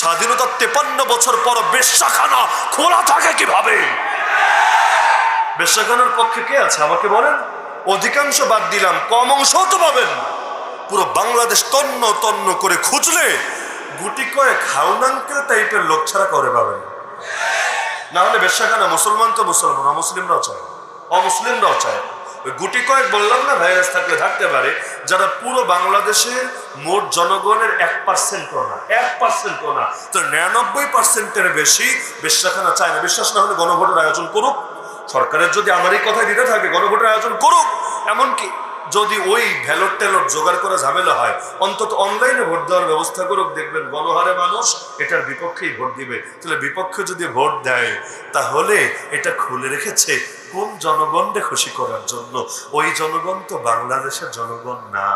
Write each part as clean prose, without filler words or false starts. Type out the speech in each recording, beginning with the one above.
স্বাধীনতার 53 বছর পর বেশ্যাখানা খোলা থাকে কিভাবে? বেশ্যাখানার পক্ষে কে আছে আমাকে বলেন? অধিকাংশ বাদ দিলাম, কম অংশ তো পাবেন। পুরো বাংলাদেশ তন্ন তন্ন করে খুঁজলে গুটি কয়েক হাউনাঙ্কেল টাইপের লোক ছাড়া করে পাবেন। না হলে বেশ্যাখানা মুসলমান তো মুসলমান, অমুসলিমরাও চায়, অমুসলিমরাও চায়। ওই গুটি কয়েক বললাম না, ভাইরাস থাকলে থাকতে পারে, যারা পুরো বাংলাদেশের মোট জনগণের 1% না, 1% না, তো 99%-এর বেশি বেশ্যাখানা চায় না। বিশ্বাস না হলে গণভোটের আয়োজন করুক, সরকারের যদি আমার এই কথাই দিতে থাকে গণভোটের আয়োজন করুক। এমনকি যদি ওই ভ্যালট ট্যালট জোগাড় করা ঝামেলা হয়, অন্তত অনলাইনে ভোট দেওয়ার ব্যবস্থা করুক, দেখবেন গণহারে মানুষ এটার বিপক্ষেই ভোট দিবে। তাহলে বিপক্ষে যদি ভোট দেয়, তাহলে এটা খুলে রেখেছে কোন জনগণকে খুশি করার জন্য? ওই জনগণ তো বাংলাদেশের জনগণ না।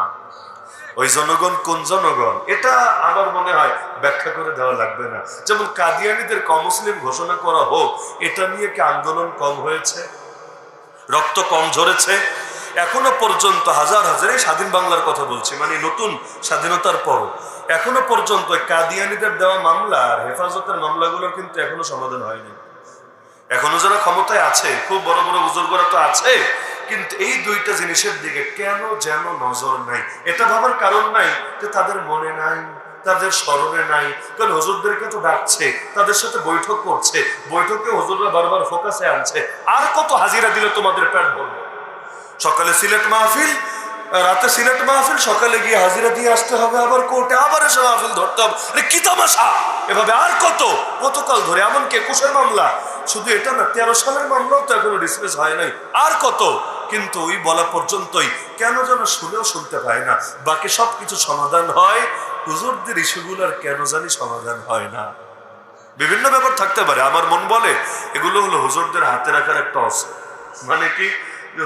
ওই জনগণ কোন জনগণ? এটা আমার মনে হয় ব্যাখ্যা করে দেওয়া লাগবে না। যেমন কাদিয়ানীদের কমুসলিম ঘোষণা করা হোক, এটা নিয়ে কি আন্দোলন কম হয়েছে? রক্ত কম ঝরেছে? এখনো পর্যন্ত হাজার হাজার, এই স্বাধীন বাংলার কথা বলছি, মানে নতুন স্বাধীনতার পর এখনো পর্যন্ত কাদিয়ানীদের দেওয়া মামলা আর হেফাজতের মামলাগুলোর কিন্তু এখনো সমাধান হয়নি। এখনো যারা ক্ষমতায় আছে, খুব বড় বড় বুজুর্গরা তো আছে, কিন্তু এই দুইটা জিনিসের দিকে কেন যেন নজর নাই। এটা ভাবার কারণ নাই যে তাদের মনে নাই, তাদের স্মরণে নাই। কারণ হুজুরদেরকে তো ডাকছে, তাদের সাথে বৈঠক করছে, বৈঠকে হুজুররা বারবার ফোকাসে আনছে। আর কত হাজিরা দিলে তোমাদের পেট ভরবে? সকালে সিলেট মাহফিল, রাতে সিলেট মাহফিল, সকালে গিয়ে হাজিরা দিয়ে আসতে হবে, আবার কোর্টে আবার এসে মাহফিল ধরতে হবে। কি তামাশা! এভাবে আর কতকাল ধরে? এমনকি 21-এর মামলা, শুধু এটা না, 13 সালের মামলাও তো এখনো ডিসমিস হয় নাই। আর কত! কিন্তু ওই বলা পর্যন্তই কেন যেন শুনেও শুনতে পায় না। বাকি সবকিছু সমাধান হয়, হুজুরদের ইস্যুগুলোর কেন জানি সমাধান হয় না। বিভিন্ন ব্যাপার থাকতে পারে, আমার মন বলে এগুলো হলো হুজুরদের হাতে রাখার একটা অস্ত্র। মানে কি,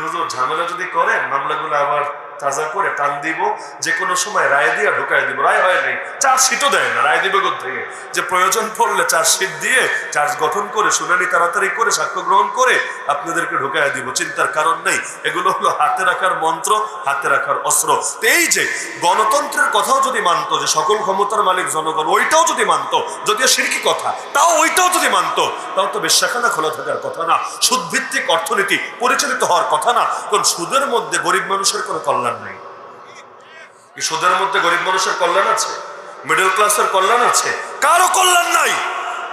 হুজুর ঝামেলা যদি করেন, মামলাগুলো আবার তাজা করে টান দিব, যে কোনো সময় রায় দিয়ে ঢুকাই দিব। রায় হয় নাই, চার্জশিটও দেয় না, রায় দিবে থেকে যে প্রয়োজন পড়লে চার্জশিট দিয়ে চার্জ গঠন করে শুনানি তাড়াতাড়ি করে সাক্ষ্য গ্রহণ করে আপনাদেরকে ঢুকাই দিব। চিন্তার কারণ নেই। এগুলো হলো হাতে রাখার মন্ত্র, হাতে রাখার অস্ত্র। এই যে গণতন্ত্রের কথাও যদি মানতো, যে সকল ক্ষমতার মালিক জনগণ, ওইটাও যদি মানতো, যদিও শিরকি কথা, তাও ওইটাও যদি মানতো, তাও তো বেশ্যাখানা খোলা থাকার কথা না, সুদভিত্তিক অর্থনীতি পরিচালিত হওয়ার কথা না। কারণ সুদের মধ্যে গরিব মানুষের কোনো কল্যাণ নেই। কি সুদের মধ্যে গরিব মানুষের কল্যাণ আছে? মিডল ক্লাসের কল্যাণ আছে? কারো কল্যাণ নাই।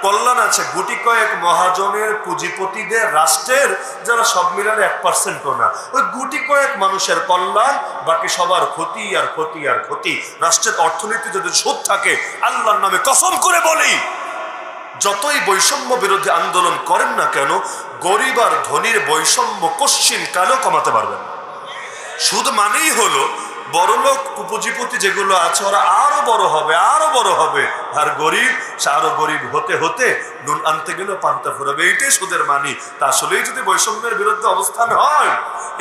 কল্যাণ আছে গুটি কয়েক মহাজনের, পুঁজিপতিদের, রাষ্ট্রের, যারা সব মিলালে 1%ও না। ওই গুটি কয়েক মানুষের কল্যাণ, বাকি সবার ক্ষতি আর ক্ষতি আর ক্ষতি। রাষ্ট্রের অর্থনীতি যদি সুদ থাকে, আল্লাহর নামে কসম করে বলি, যতই বৈষম্য বিরোধী আন্দোলন করেন না কেন, গরিব আর ধনীর বৈষম্য কশ্চিন কালেও কমাতে পারবেন না। সুদ মানেই হলো বড়লোক পুঁজিপতি যেগুলো আছে, ওরা আরো বড় হবে, আরো বড় হবে, আর গরিব সে আরো গরিব হতে হতে নুন আনতে গেলেও পান্তা ফুরাবে। এইটাই সুদের মানি। তা আসলেই যদি বৈষম্যের বিরুদ্ধে অবস্থান হয়,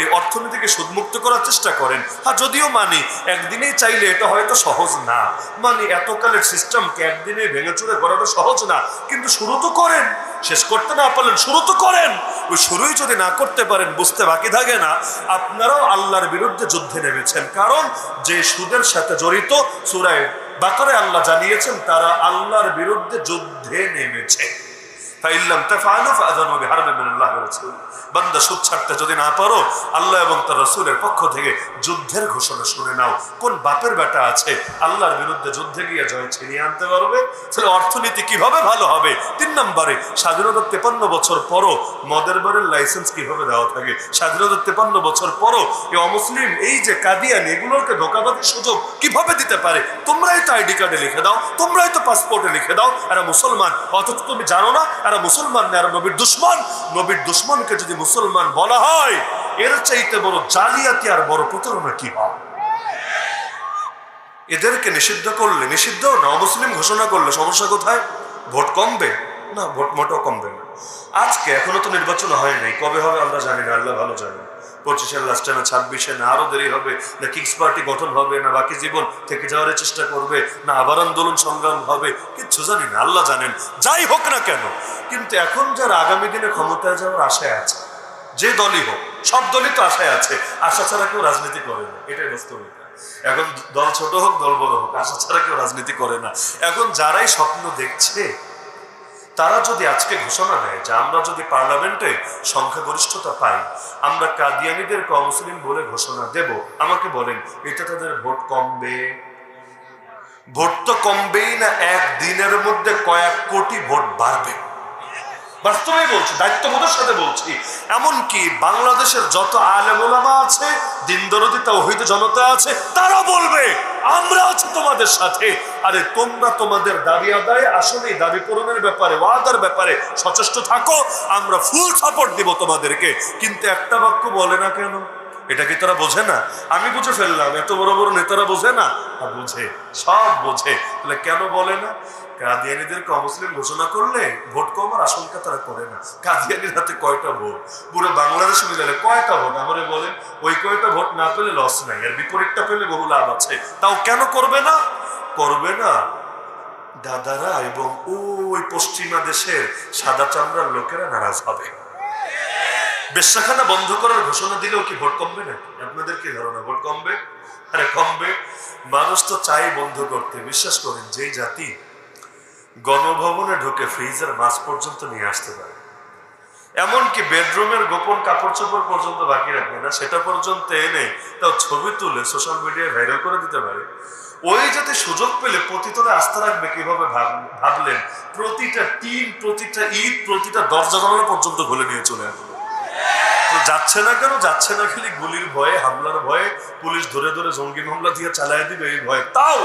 এই অর্থনীতিকে সুদমুক্ত করার চেষ্টা করেন। হ্যাঁ, যদিও মানি একদিনেই চাইলে এটা হয়তো সহজ না, মানে এতকালের সিস্টেমকে একদিনে ভেঙে চুরে করাটা সহজ না, কিন্তু শুরু তো করেন। শেষ করতে না পারলেন, শুরু তো করেন। ওই শুরুই যদি না করতে পারেন, বুঝতে বাকি থাকে না আপনারাও আল্লাহর বিরুদ্ধে যুদ্ধে নেমেছেন। কারণ যে সুদের সাথে জড়িত, সূরা বাকারায় আল্লাহ জানিয়েছেন তারা আল্লাহর বিরুদ্ধে যুদ্ধে নেমেছে। বান্দা, সুদ ছাড়তে যদি না পারো, আল্লাহ এবং তার রাসূলের পক্ষ থেকে যুদ্ধের ঘোষণা শুনে নাও। কোন বাপের বেটা আছে আল্লাহর বিরুদ্ধে যুদ্ধে গিয়ে জয় ছিনিয়ে আনতে পারবে? তাহলে অর্থনীতি কিভাবে ভালো হবে? 3 নম্বরে, স্বাধীনতার 53 বছর পরও মদের বারের লাইসেন্স কিভাবে দেওয়া থাকে? স্বাধীনতার 53 বছর পরও এই অমুসলিম, এই যে কাদিয়ানি, এগুলোকে ধোঁকাবাজির সুযোগ কিভাবে দিতে পারে? তোমরাই তো আইডি কার্ডে লিখে দাও, তোমরাই তো পাসপোর্টে লিখে দাও এরা মুসলমান, অথচ তুমি জানো না এরা মুসলমান না, এরা নবীর দুশমন। নবীর দুশমনকে যদি মুসলমান বলা হয়, এর চাইতে বড় জালিয়াতি আর বড় প্রতারণা কি হয়? এদেরকে নিষিদ্ধ করলে, নিষিদ্ধ না, অমুসলিম ঘোষণা করলে সমস্যা কোথায়? ভোট কমবে না? ভোট মোটেও কমবে না। আজকে এখনো তো নির্বাচন হয় নাই, কবে হবে আমরা জানি না, আল্লাহ ভালো জানেন। 25-এর লাস্টে না 26-এ, না আরো দেরি হবে, না কিংস পার্টি গঠন হবে, না বাকি জীবন থেকে যাওয়ার চেষ্টা করবে, না আবার আন্দোলন সংগ্রাম হবে, কিচ্ছু জানি না, আল্লাহ জানেন। যাই হোক না কেন, কিন্তু এখন যারা আগামী দিনে ক্ষমতায় যাওয়ার আশায় আছে, যে দলই হোক, সব দলই তো আশায় আছে, আশা ছাড়া কেউ রাজনীতি করে না, এটাই বাস্তবতা। এখন দল ছোট হোক দল বড় হোক, আশা ছাড়া কেউ রাজনীতি করে না। এখন যারাই স্বপ্ন দেখছে তারা যদি আজকে ঘোষণা দেয় যে আমরা যদি পার্লামেন্টে সংখ্যাগরিষ্ঠতা পাই, আমরা কাদিয়ানীদের মুসলিম বলে ঘোষণা দেব, আমাকে বলেন এটা তাদের ভোট কমবে? ভোট তো কমবেই না, একদিনের মধ্যে কয়েক কোটি ভোট বাড়বে। বাস্তবে বলছি, দায়িত্ববোধের সাথে বলছি। এমনকি বাংলাদেশের যত আলেম ওলামা আছে, দিন দরদি তাওহীদ জনতা আছে, তারা বলবে আমরা আছি তোমাদের সাথে। আরে তোমরা তোমাদের দাবি আদায়, আসলে দাবি পূরণের ব্যাপারে, ওয়াদার ব্যাপারে সচেষ্ট থাকো, আমরা ফুল সাপোর্ট দিব তোমাদেরকে। কিন্তু একটা বাক্য বলে না কেন? এটা কি তারা বোঝে না? আমি বুঝে ফেললাম, এত বড় বড় নেতারা বোঝে না? বোঝে, সব বোঝে। তাহলে কেন বলে না? কাদিয়ানীদেরকে অমুসলিম ঘোষণা করলে ভোট কমার আশঙ্কা তারা করে না। কাদিয়ানীর হাতে কয়টা ভোট? পুরো বাংলাদেশ মিলালে কয়টা ভোট? আমারে বলেন, ওই কয়টা ভোট না পেলে লস নাই, আর বিপরীতটা পেলে বহু লাভ আছে। তাও কেন করবে না? করবে না দাদারা এবং ওই পশ্চিমা দেশের সাদা চামড়ার লোকেরা নারাজ হবে। বেশ্যাখানা বন্ধ করার ঘোষণা দিলেও কি ভোট কমবে নাকি? আপনাদের কি ধারণা ভোট কমবে? আরে কমবে। মানুষ তো চাই বন্ধ করতে। বিশ্বাস করেন, যেই জাতি গণভবনে ঢুকে ফ্রিজের মাছ পর্যন্ত নিয়ে আসতে পারে, এমনকি বেডরুমের গোপন কাপড় চোপড় পর্যন্ত বাকি রাখবে না, সেটা পর্যন্ত এনে তাও ছবি তুলে সোশ্যাল মিডিয়ায় ভাইরাল করে দিতে পারে, ওই যাতে সুযোগ পেলে পতিতরা আস্থা রাখবে কিভাবে ভাবলেন? প্রতিটা টিন, প্রতিটা ইট, প্রতিটা দরজা জানালা পর্যন্ত খুলে নিয়ে চলে আসবে। যাচ্ছে না কেন? যাচ্ছে না খালি গুলির ভয়ে, হামলার ভয়ে, পুলিশ ধরে ধরে জঙ্গি মামলা দিয়ে চালায় দিবে এই ভয়ে। তাও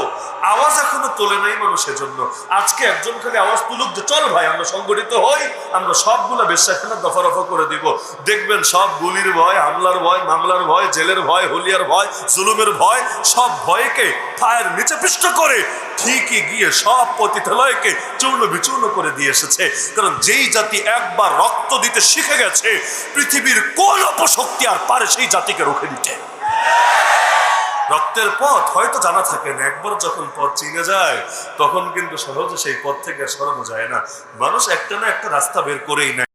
আওয়াজ এখনো তোলে নাই মানুষের জন্য। আজকে একজন খালি আওয়াজ তুলুক যে চল ভাই আমরা সংগঠিত হই, আমরা সবগুলা বেশ্যাখানা দফা রফা করে দিব। দেখবেন সব গুলির ভয়, হামলার ভয়, মামলার ভয়, জেলের ভয়, হলিয়ার ভয়, জুলুমের ভয়, সব ভয়কে পায়ের নিচে পিষ্ট করে ঠিকই গিয়ে সব পতিতালয়কে চূর্ণ বিচূর্ণ করে দিয়ে এসেছে। কারণ যেই জাতি একবার রক্ত দিতে শিখে গেছে, পৃথিবীর কোন অপশক্তি আর পারে সেই জাতিকে রুখে দিতে। রক্তের পথ হয়তো জানা থাকে না, একবার যখন পথ চিনে যায় তখন কিন্তু সহজে সেই পথ থেকে সরানো যায় না। মানুষ একটা না একটা রাস্তা বের করেই নেয়।